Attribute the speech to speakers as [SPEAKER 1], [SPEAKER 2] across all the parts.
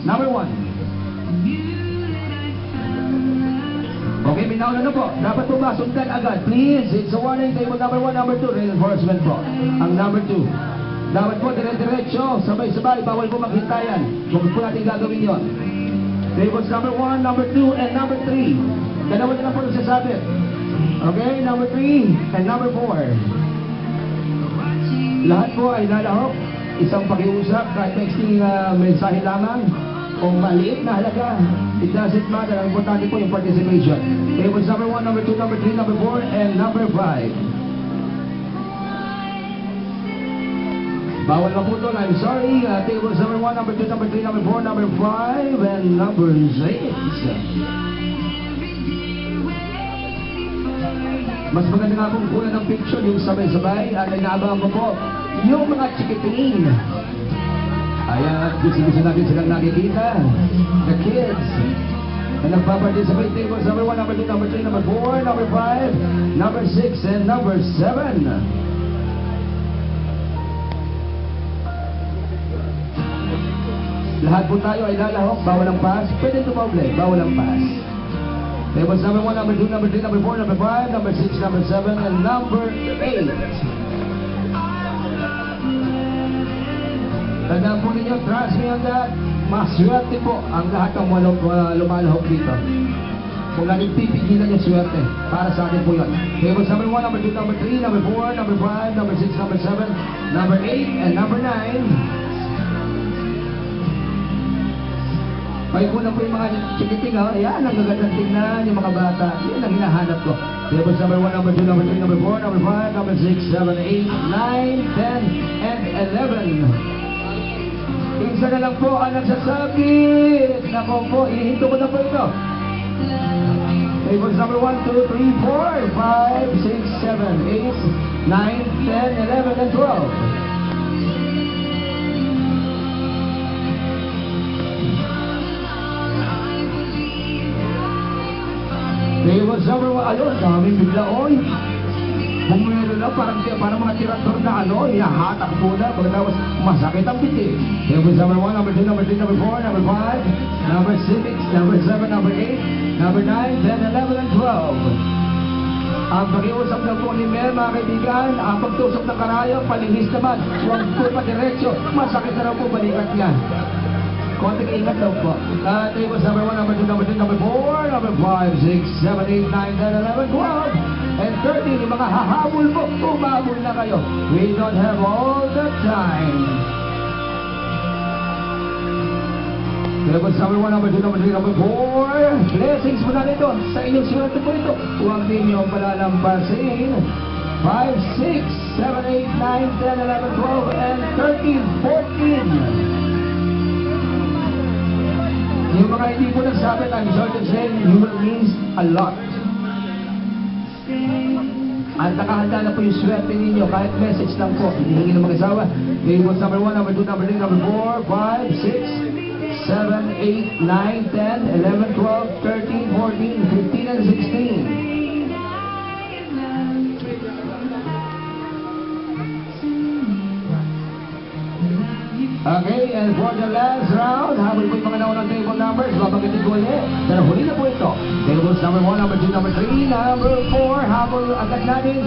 [SPEAKER 1] number 1. Okay, minauna na po. Dapat po ba sundan agad? Please, it's a warning. Table number 1, number 2. Reinforcement po. Ang number 2. Dapat po dire-diretso, sabay-sabay. Bawal po maghintayan. Huwag po natin gagawin yon. Tables number 1, number 2, and number 3. Dalawa na lang po nagsasabi. Okay, number 3 and number 4. Lahat po ay lalahok. Isang pakiusap, kahit mixing mensahe lamang. Kung maliit na halaga, it doesn't matter. Ang importante po yung participation. Tables number 1, number 2, number 3, number 4, and number 5. Bawal na po doon, I'm sorry. Tables number 1, number 2, number 3, number 4, number 5, and number 6. Mas maganda nga pong kulang ng picture, yung sabay-sabay. At inaabangan ko po, yung mga chikitingin. Ayan, gusto natin silang nakikita. The kids. Na nagpaparticipate. Tables number 1, number 2, number 3, number 4, number 5, number 6, and number 7. Lahat po tayo ay lalahok. Bawal ang pass. Pwede tumoble. Bawal ang pass. Tables number 1, number 2, number 3, number 4, number 5, number 6, number 7, and number 8. Tandaan po ninyo, trust me on that, maswerte po ang lahat ng lumalahok dito. Kung natin pipigilan yung swerte, para sa atin po yun. Tables number 1, number 2, number 3, number 4, number 5, number 6, number 7, number 8, and number 9. Paikunan po yung mga chikiting, oh. Yan, ang gagandang tingnan yung mga bata. Yan ang hinahanap ko. Tables number 1, number 2, number 3, number 4, number 5, number 6, 7, 8, 9, 10, and 11. Isa na lang po ang nagsasabit. Nako po, ihinto ko na po ito. Tables number 1, 2, 3, 4, 5, 6, 7, 8, 9, 10, 11, and 12. Tables number 1, ayun, daming bigla, oy. Kung meron na, parang mga tirador na hinahatak po na, pagkatapos masakit ang biti. Tables number 1, number 2, number 3, number 4, number 5, number 6, number 7, number 8, number 9, 10, 11, and 12. Ang pakiusap na po ni Mel, mga kaibigan, ang pagtusok ng karayo, palihis naman, huwag po pa diretso, masakit na raw po balikat niya. Konting ingat daw po. Tables number 1, number 2, number 3, number 4, number 5, 6, 7, 8, 9, 10, 11, 12, and 13. Yung mga hahabol po, umabol na kayo. We don't have all the time. Tables number 1, number 2, number 3, number 4. Blessings po na nito. Sa inyong swerte po ito. Huwag din nyo palalampasin. 5, 6, 7, 8, 9, 10, 11, 12, and 13, 14. Yung mga hindi po nagsabi, I'm sorry to say, you will miss a lot. At nakahanda na po yung swerte ninyo, kahit message lang po, hinihingi ng mga asawa. Tables number 1, number 2, number 3, number 4, 5, 6, 7, 8, 9, 10, 11, 12, 13, 14, 15, and 16. Okay, and for the last round, habol po yung mga naunang table numbers, babagitin ko ulit. Pero huli na po ito. Tables number 1, number 2, number 3, number 4, habol agad natin.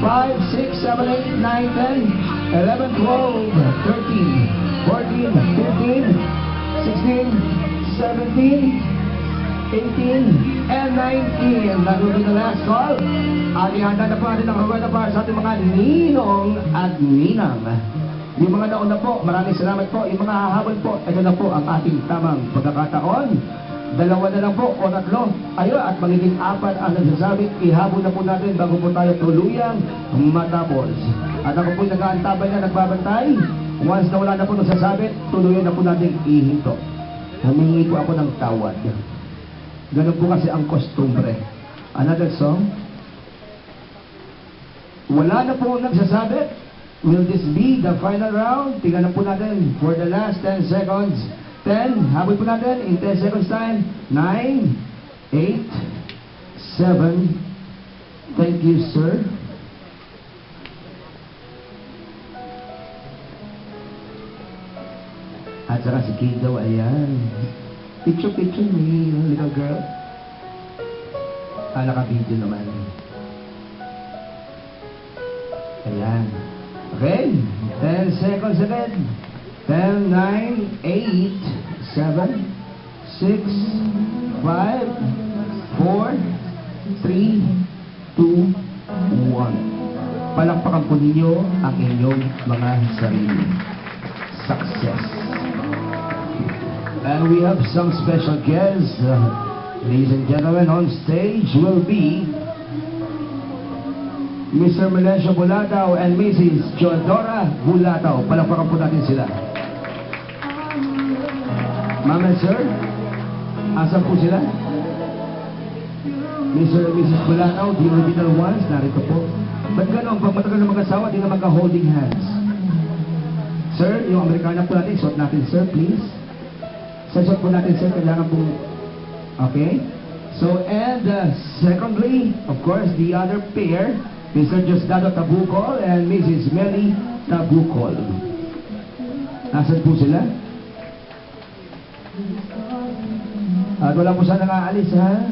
[SPEAKER 1] 5, 6, 7, 8, 9, 10, 11, 12, 13, 14, 15, 16, 17, 18, and 19. Nagulit the last call. At ihanda na po natin ang reward para sa ating mga ninong at ninang. Yung mga nauna po, maraming salamat po. Yung mga hahabol po, ito na po ang ating tamang pagkakataon. Dalawa na lang po o tatlo. Ayun, at magiging apat ang nagsasabit. Ihabol na po natin bago po tayo tuluyang matapos. At ako po nag-aantabay na nagbabantay. Once na wala na po nagsasabit, tuluyan na po natin ihinto. Humingi po ako ng tawad. Ganun po kasi ang kostumbre. Another song. Wala na po nagsasabit. Will this be the final round? Tingnan na po natin for the last 10 seconds. 10, habol po natin in 10 seconds time. 9, 8, 7. Thank you, sir. At saka si Kido, ayan. Picture me, little girl. Naka-video naman. Ayan. Okay. 10 seconds agad. 10, 9, 8, 7, 6, 5, 4, 3, 2, 1. Palakpakan po ninyo ang inyong mga sarili. Success. And we have some special guests. Ladies and gentlemen, on stage will be Mr. Melencio Bulatao and Mrs. Jodora Bulatao. Palakpakan po natin sila. Ma'am and sir, asan po sila? Mr. and Mrs. Bulatao, the original ones, narito po. Ba't gano'n? Pag matagal na mag-asawa, di na magka-holding hands. Sir, yung Amerikana po natin, suot natin sir, please. Suot po natin sir, kailangan po. Okay? So, and secondly, of course, the other pair, Mr. Diosdado Tabucol and Mrs. Melly Tabucol. Nasaan po sila? At wala po sana aalis, ha?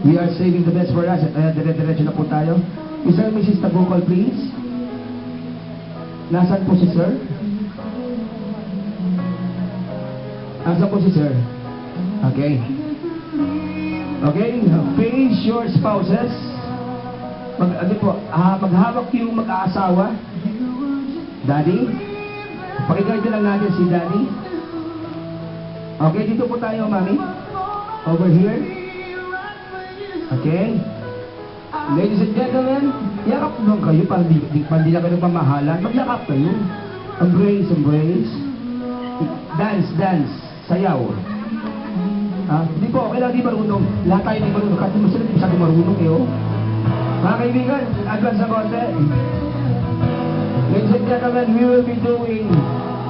[SPEAKER 1] We are saving the best for us. Dire-diretso na po tayo. Mr. and Mrs. Tabucol, please. Nasaan po si sir? Nasaan po si sir? Okay. Okay, face your spouses. Maghawak yung mag-aasawa. Daddy? Pakiguide lang natin si Daddy. Okay, dito po tayo, Mami. Over here. Okay. Ladies and gentlemen, yakap lang kayo para di na kayo pamahalan. Magyakap kayo. Embrace, embrace. Dance, dance. Sayaw. Hindi po, okay lang di marunong. Lahat tayo di marunong. Kasi masalit masyado marunong eh, oh. Mga kaibigan, advance sa konti. Ladies and gentlemen, we will be doing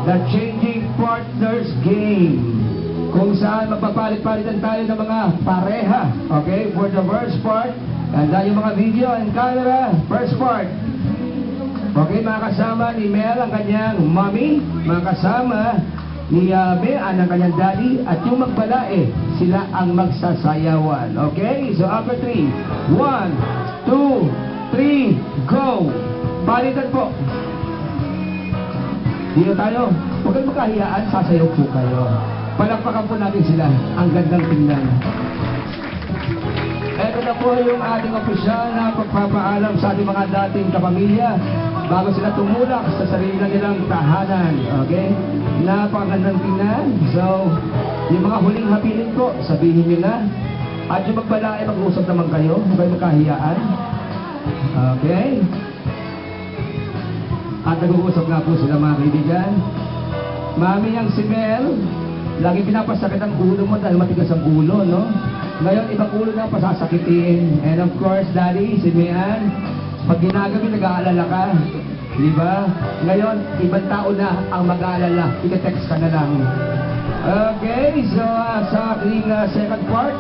[SPEAKER 1] the Changing Partners Game. Kung saan magpapalit-palitan tayo ng mga pareha. Okay, for the first part. And yung mga video and camera, first part. Okay, mga kasama ni Mel ang kanyang mommy. Mga kasama ni Mel ang kanyang daddy. At yung magbalae, sila ang magsasayawan. Okay, so after 3, 1, 2, 3, go! Palitan po. Dito tayo. Huwag kayong makahiyaan, sasayaw po kayo. Palakpakan po natin sila. Ang gandang tingnan. Ito na po yung ating opisyal na pagpapaalam sa ating mga dating kapamilya bago sila tumulak sa sarili na nilang tahanan. Okay? Napakagandang tingnan. So, yung mga huling hapilin ko, sabihin nyo na. At yung magbalae, mag-usap naman kayo. Huwag kayong makahiyaan. Okay? At nag-uusap nga po sila mga kaibigan. Mami ang si Mel, lagi pinapasakit ang ulo mo dahil matigas ang ulo, no? Ngayon, ibang ulo na pasasakitin. And of course, Daddy, si Mian, pag ginagabi, nag-aalala ka. Di ba? Ngayon, ibang tao na ang mag-aalala. Ika-text ka na lang. Okay, so sa aking second part,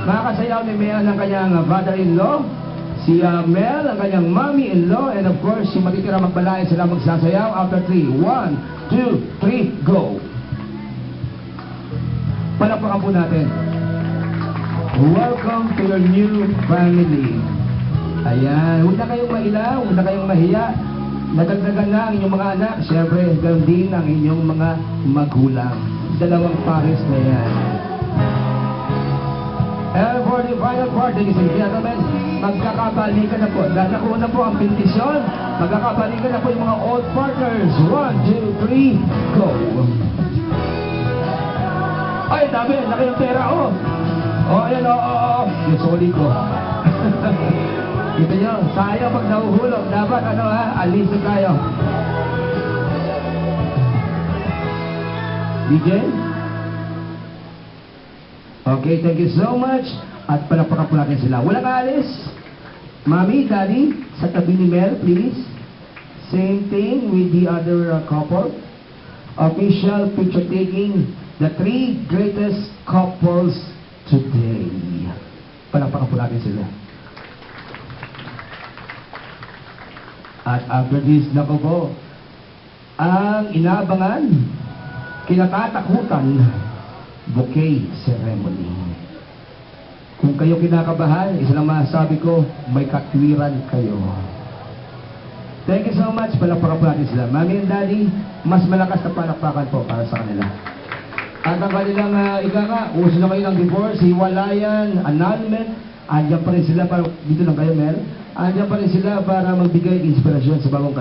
[SPEAKER 1] makakasayaw ni Mian ang kanyang father-in-law, si Mel ang kanyang mommy-in-law, and of course, si matitira magbalay sila magsasayaw after 3. 1, 2, 3, go! Palakpakan po natin. Welcome to your new family. Ayan, huwag na kayong mailaw, huwag na kayong mahiya. Nadagdagan na ang inyong mga anak, syempre, ganoon din ang inyong mga magulang. Dalawang pares na yan. And for the final part, ladies and gentlemen, magkakabalikan na po. Dahil nakuha na po ang bentisyon, magkakabalikan na po yung mga old partners. 1, 2, 3, go! Ay, dami, laki yung pera, oh! Oh, ayan, oh. Yung soli ko. Kita nyo, sayang pag nahuhulog. Dapat, alis na tayo. DJ? Okay, thank you so much. At palakpakan po natin sila. Walang alis. Mommy, Daddy, sa tabi ni Mel, please. Same thing with the other couple. Official picture taking. The 3 greatest couples today. Palakpakan po natin sila. At after this, naku po, ang inaabangan, kinatatakutan, bouquet ceremony. Kung kayo kinakabahan, isa lang masasabi ko, may katwiran kayo. Thank you so much. Palakpakan po natin sila. Mami and Daddy, mas malakas na palakpakan po para sa kanila. At ang kanilang ika nga, uso na kayo ng divorce, hiwalayan, annulment, andyan pa rin sila para, dito lang kayo Mel, andyan pa rin sila para magbigay inspirasyon sa bagong